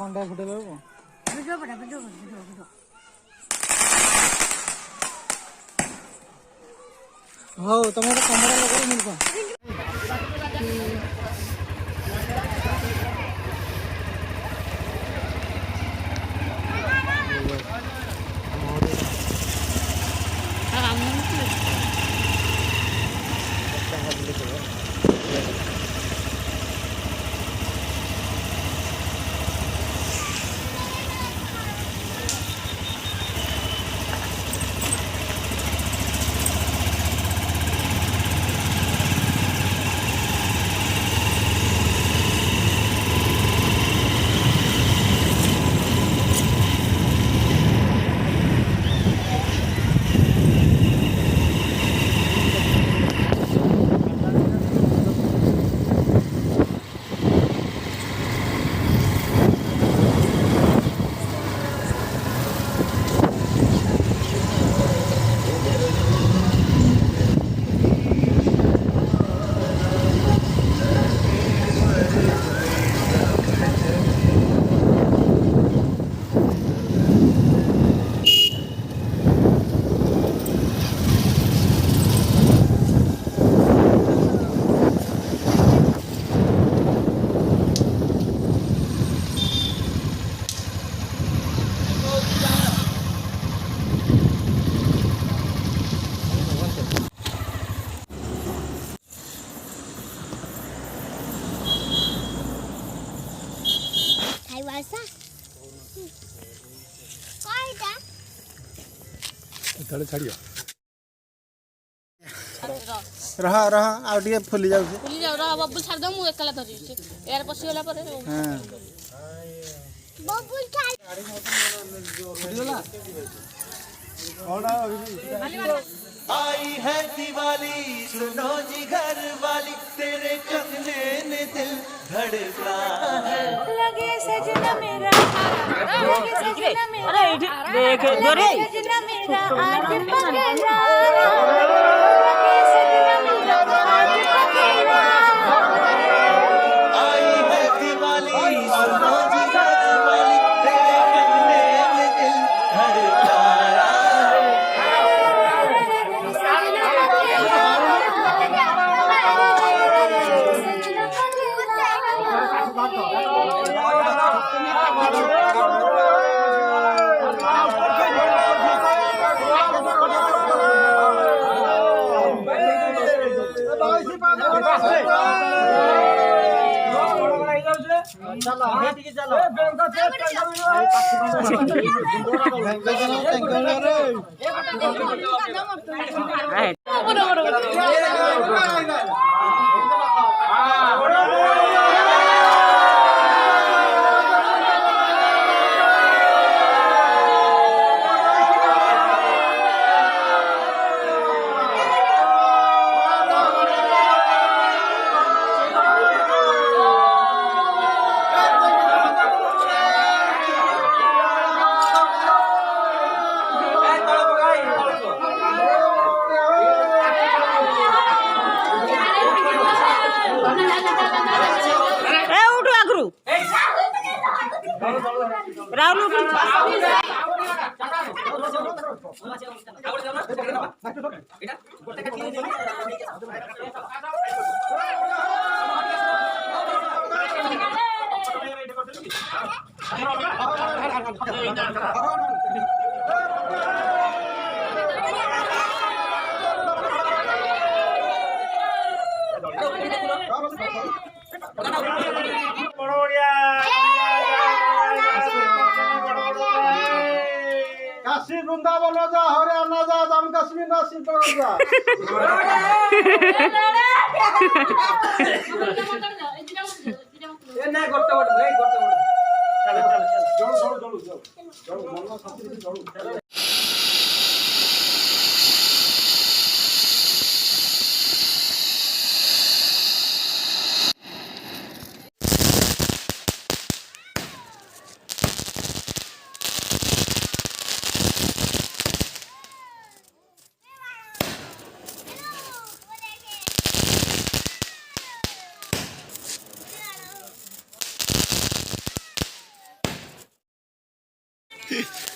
खंडा फुटे लो वीडियो बड़ा वीडियो हो तुम्हारा कैमरा लगा मिलता छाड़ियो रहा रहा आ टे फुली जाऊ फुली जाऊ रहा बबुल छाड़ दो मु एकला धरि यार पसी होला पर हां बबुल छाड़ फुटीला कौन आई है दिवाली सुनो जी घर वाली तेरे कंगने ने दिल धड़का है लगे सजना मेरा लगे सजना मेरा अरे देख जोरे सजना मेरा आज पकेला लगे सजना मेरा आज पकेला आई है दिवाली सुनो जी घर वाली तेरे कंगने ने दिल धड़का चलो हेठी चलो बैंक राहुल काशी वृंदावन जा हरियाणा जा जम्मू कश्मीर ना श्रीनगर जा ए नहीं गोटे गोटे भाई गोटे गोटे चल चल चल जोड़ जोड़ जोड़ मन सती जोड़ है